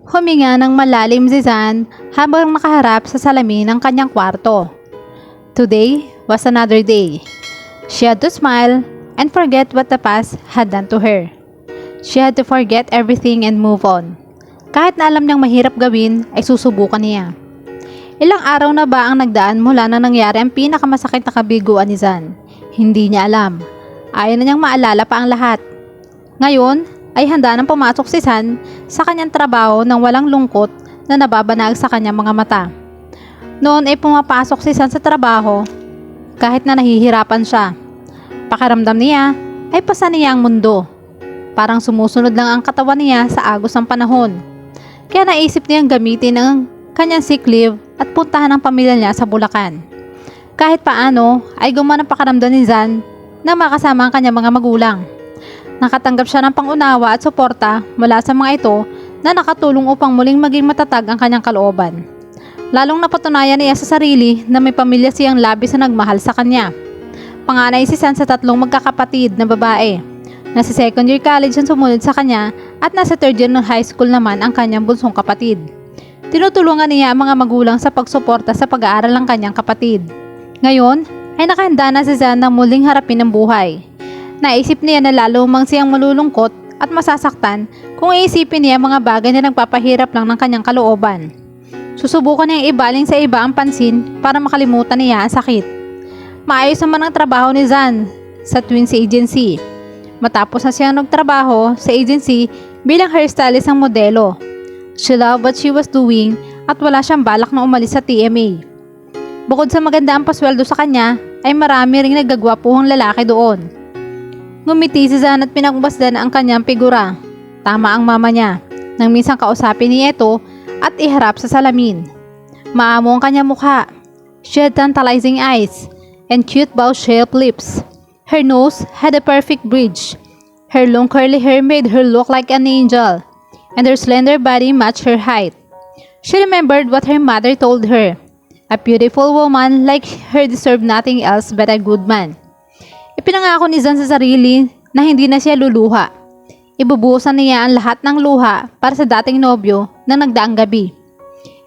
Huminga ng malalim si Zan habang nakaharap sa salamin ng kanyang kwarto. Today was another day. She had to smile and forget what the past had done to her. She had to forget everything and move on. Kahit na alam niyang mahirap gawin, ay susubukan niya. Ilang araw na ba ang nagdaan mula na nangyari ang pinakamasakit na kabiguan ni Zan? Hindi niya alam. Ayaw na niyang maalala pa ang lahat. Ngayon, ay handa nang pumasok si Zan sa kanyang trabaho nang walang lungkot na nababanag sa kanyang mga mata. Noon ay pumapasok si Zan sa trabaho kahit na nahihirapan siya. Pakiramdam niya ay pasan niya ang mundo. Parang sumusunod lang ang katawan niya sa agos ng panahon. Kaya naisip niyang gamitin ang kanyang sick leave at puntahan ang pamilya niya sa Bulacan. Kahit paano ay gumana ang pakiramdam ni Zan na makasama ang kanyang mga magulang. Nakatanggap siya ng pangunawa at suporta mula sa mga ito na nakatulong upang muling maging matatag ang kanyang kalooban. Lalong napatunayan niya sa sarili na may pamilya siyang labis na nagmahal sa kanya. Panganay si Zan sa 3 magkakapatid na babae. Nasa second year college ang sumunod sa kanya at nasa third year ng high school naman ang kanyang bunsong kapatid. Tinutulungan niya ang mga magulang sa pagsuporta sa pag-aaral ng kanyang kapatid. Ngayon ay nakahanda na si Zan na muling harapin ang buhay. Naisip niya na lalo mang siyang malulungkot at masasaktan kung iisipin niya mga bagay na nagpapahirap lang ng kanyang kalooban. Susubukan niyang ibaling sa iba ang pansin para makalimutan niya ang sakit. Maayos naman ang trabaho ni Zan sa Twins Agency. Matapos na siyang nagtrabaho sa agency bilang hairstylist ng modelo. She loved what she was doing at wala siyang balak na umalis sa TMA. Bukod sa maganda ang pasweldo sa kanya, ay marami ring nagagwapuhang lalaki doon. Ngumiti si Zan at pinagbasdan ang kanyang figura. Tama ang mama niya, nang minsan kausapin niya ito at iharap sa salamin. Maamo ang kanyang mukha. She had tantalizing eyes and cute bow-shaped lips. Her nose had a perfect bridge. Her long curly hair made her look like an angel, and her slender body matched her height. She remembered what her mother told her. A beautiful woman like her deserved nothing else but a good man. Ipinangako ni Zan sa sarili na hindi na siya luluha. Ibubuhusan niya ang lahat ng luha para sa dating nobyo na nagdaang gabi.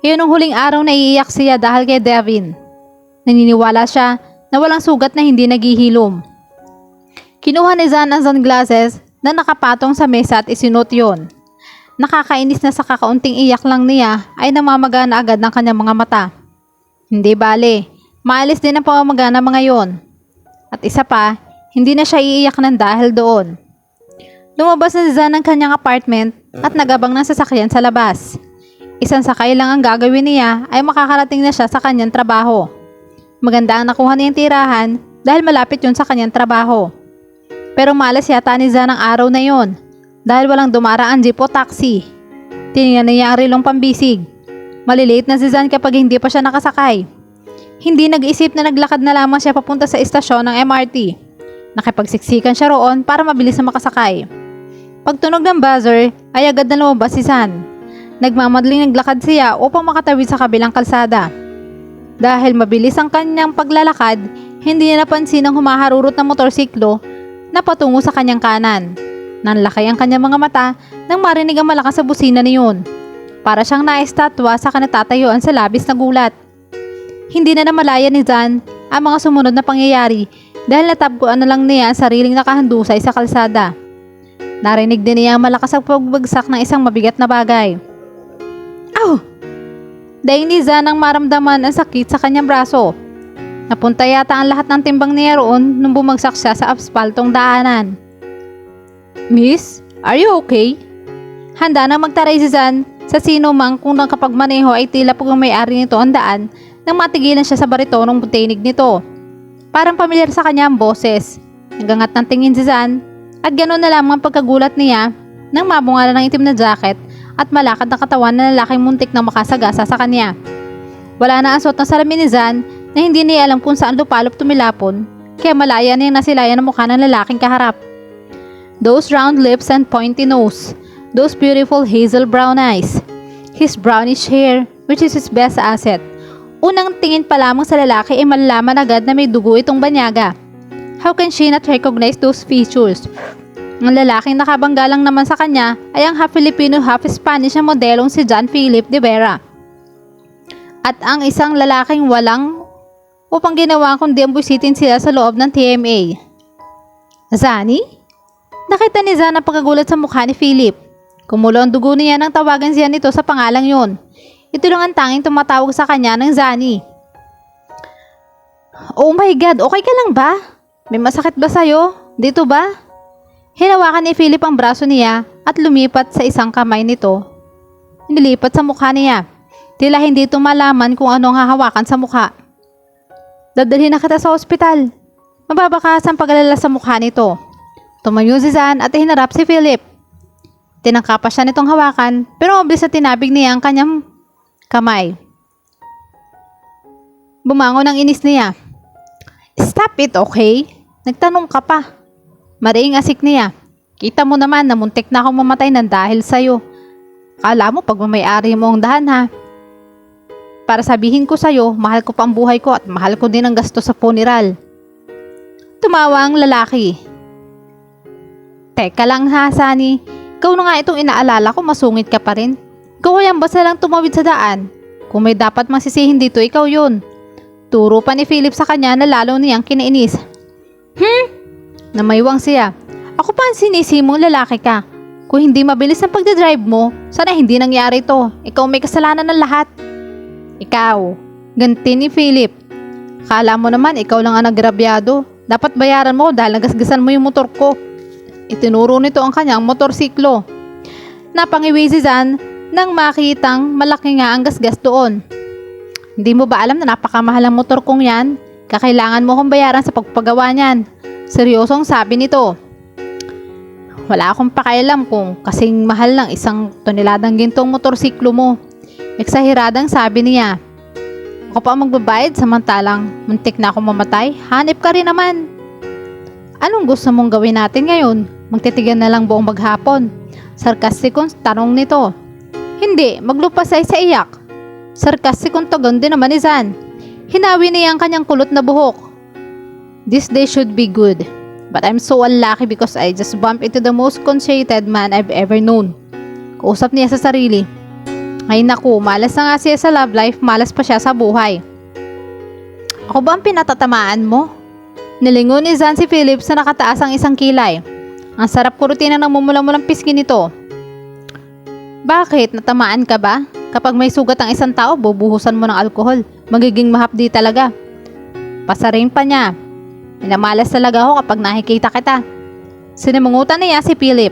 Iyon ang huling araw na iiyak siya dahil kay Devin. Naniniwala siya na walang sugat na hindi naghihilom. Kinuha ni Zan ang sunglasses na nakapatong sa mesa at isinuot yon. Nakakainis na sa kakaunting iyak lang niya ay namamaga na agad ng kanyang mga mata. Hindi bale, maalis din ang pamamagana mga yon. At isa pa, hindi na siya iiyak ng dahil doon. Lumabas na si Zan ng kanyang apartment at nagabang ng sasakyan sa labas. Isang sakay lang ang gagawin niya ay makakarating na siya sa kanyang trabaho. Maganda ang nakuha niyang tirahan dahil malapit yun sa kanyang trabaho. Pero malas yata ni Zan ang araw na yon dahil walang dumaraang jeep o taxi. Tinignan niya ang rilong pambisig. Malilate na si Zan kapag hindi pa siya nakasakay. Hindi nag-isip na naglakad na lamang siya papunta sa istasyon ng MRT. Nakipagsiksikan siya roon para mabilis na makasakay. Pagtunog ng buzzer ay agad na lumabas si Zan. Nagmamadling naglakad siya upang makatawid sa kabilang kalsada. Dahil mabilis ang kanyang paglalakad, hindi niya napansin ang humaharurot na motorsiklo na patungo sa kanyang kanan. Nanlaki ang kanyang mga mata nang marinig ang malakas sa busina niyon. Para siyang naistatwa sa kanatatayuan sa labis na gulat. Hindi na namalaya ni Zan ang mga sumunod na pangyayari dahil natabguan na lang niya ang sariling nakahandusay sa kalsada. Narinig din niya ang malakas ang pagbagsak ng isang mabigat na bagay. Aw! Daing ni Zan ang maramdaman ang sakit sa kanyang braso. Napunta yata ang lahat ng timbang niya roon nung bumagsak siya sa aspaltong daanan. Miss, are you okay? Handa na magtaray si Zan sa sino mang kung nakapagmaneho ay tila pag may-ari nito ang daan nang matigilan siya sa baritonong tinig nito. Parang pamilyar sa kanya ang boses. Nagangat ng tingin si Zan at gano'n na lamang ang pagkagulat niya nang mabungalan ng itim na jacket at malakad na katawan na lalaking muntik na makasagasa sa kanya. Wala na ang suot ng salamin ni Zan na hindi niya alam kung saan lupalop tumilapon kaya malaya niyang nasilayan ang mukha ng lalaking kaharap. Those round lips and pointy nose, those beautiful hazel brown eyes, his brownish hair which is his best asset. Unang tingin pa lamang sa lalaki ay malalaman agad na may dugo itong banyaga. How can she not recognize those features? Ang lalaking nakabangga lang naman sa kanya ay ang half Filipino half Spanish na modelong si John Philip de Vera. At ang isang lalaking walang upang ginawa kundi ang busitin sila sa loob ng TMA. Zani? Nakita ni Zan ang pagkagulat sa mukha ni Philip. Kumulo ang dugo niya nang tawagan siya nito sa pangalang yon. Ito lang ang tanging tumatawag sa kanya ng Zani. Oh my God, okay ka lang ba? May masakit ba sa'yo? Dito ba? Hinawakan ni Philip ang braso niya at lumipat sa isang kamay nito. Nilipat sa mukha niya. Tila hindi ito malaman kung ano ang hahawakan sa mukha. Dadalhin na kita sa ospital. Mababakas ang pag-alala sa mukha nito. Tumayo si Zan at hinarap si Philip. Tinangka pa siya nitong hawakan pero mabilis na tinabig niya ang kanyang kamay. Bumangon ang inis niya. Stop it, okay? Nagtanong ka pa. Mariing asik niya. Kita mo naman na muntik na akong mamatay ng dahil sa'yo. Kala mo pagmamayari mo ang dahan ha. Para sabihin ko sa'yo, mahal ko pa ang buhay ko at mahal ko din ang gasto sa funeral. Tumawa ang lalaki. Teka lang ha, Sunny. Ikaw na nga itong inaalala ko, masungit ka pa rin. Ikaw ay ang basta lang tumawid sa daan. Kung may dapat masisihin dito, ikaw yun. Turo pa ni Philip sa kanya na lalo niyang kinainis. Namaywang siya. Ako pa ang sinisi mong lalaki ka. Kung hindi mabilis ang pagdadrive mo, sana hindi nangyari to. Ikaw may kasalanan ng lahat. Ikaw, ganti ni Philip. Kala mo naman ikaw lang ang nagrabyado. Dapat bayaran mo dahil nagasgasan mo yung motor ko. Itinuro nito ang kanyang motorsiklo. Napangiwi si Zan nang makitang malaki nga ang gasgas doon. Hindi mo ba alam na napakamahal ang motor kong yan? Kakailangan mo kong bayaran sa pagpagawa niyan. Seryosong sabi nito. Wala akong pakialam kung kasing mahal ng 1 toneladang gintong motorsiklo mo. Eksahiradang sabi niya. Ako pa magbabayad samantalang muntik na akong mamatay. Hanip ka rin naman. Anong gusto mong gawin natin ngayon? Magtitigan na lang buong maghapon. Sarkastikong tanong nito. Hindi, maglupasay sa iyak. Sarkastikong tugon din naman ni Zan. Hinawi niya ang kanyang kulot na buhok. This day should be good. But I'm so unlucky because I just bumped into the most conceited man I've ever known. Kausap niya sa sarili. Ay naku, malas na nga siya sa love life, malas pa siya sa buhay. Ako ba ang pinatatamaan mo? Nilingon ni Zan si Philip sa nakataas ang isang kilay. Ang sarap kurutina ng mumula-mulang pisngi nito. Bakit? Natamaan ka ba? Kapag may sugat ang isang tao, bubuhusan mo ng alkohol. Magiging mahapdi talaga. Pasaring pa niya. Minamalas talaga ako kapag nakikita kita. Sinimungutan niya si Philip.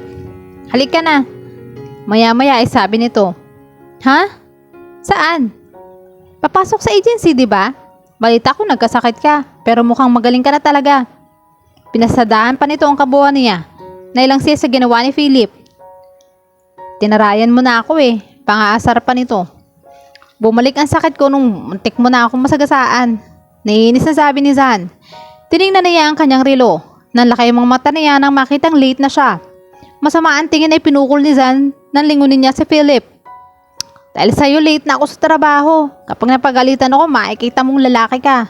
Halika na. Maya-maya ay sabi nito. Ha? Saan? Papasok sa agency, di ba? Balita ko nagkasakit ka, pero mukhang magaling ka na talaga. Pinasadahan pa nito ang kabuuan niya. Nailang siya sa ginawa ni Philip. Tinarayan mo na ako eh. Pangaasar pa nito. Bumalik ang sakit ko nung muntik mo na akong masagasaan. Naiinis na sabi ni Zan. Tiningnan niya ang kanyang relo. Nanlaki ang mga mata niya nang makitang late na siya. Masama ang tingin ay pinukol ni Zan nang lingunin niya si Philip. Dahil sa'yo late na ako sa trabaho. Kapag napagalitan ako, makikita mong lalaki ka.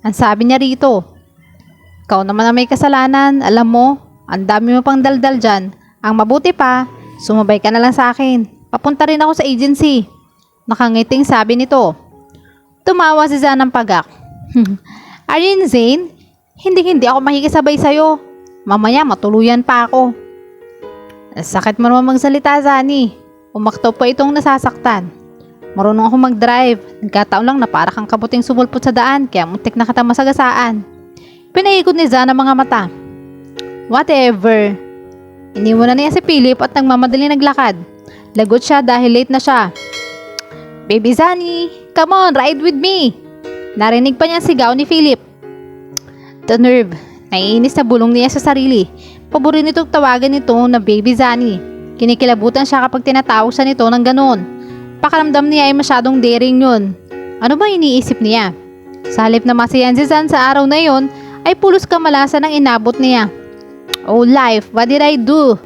Ang sabi niya rito. Ikaw naman ang may kasalanan. Alam mo, ang dami mo pang daldal dyan. Ang mabuti pa, sumabay ka na lang sa akin. Papunta rin ako sa agency. Nakangiting sabi nito. Tumawa si Zan ng pagak. Are you insane? Hindi ako makikisabay sa'yo. Mamaya matuluyan pa ako. Sakit mo naman magsalita, Zani. Umaktaw pa itong nasasaktan. Marunong ako mag-drive. Nagkataon lang na para kang kabuting sumulpot sa daan kaya muntik na kita masagasaan. Pinaikot ni Zan ang mga mata. Whatever. Iniwan na niya si Philip at nagmamadali naglakad. Lagot siya dahil late na siya. Baby Zani, come on, ride with me. Narinig pa niya sigaw ni Philip. The nerve. Naiinis na bulong niya sa sarili. Paborin nitong tawagan nito na Baby Zani. Kinikilabutan siya kapag tinatawag siya nito ng ganon. Pakaramdam niya ay masyadong daring yun. Ano ba iniisip niya? Sa halip na masiyan si Zan sa araw na yon, ay pulos kamalasan ang inabot niya. Oh life, what did I do?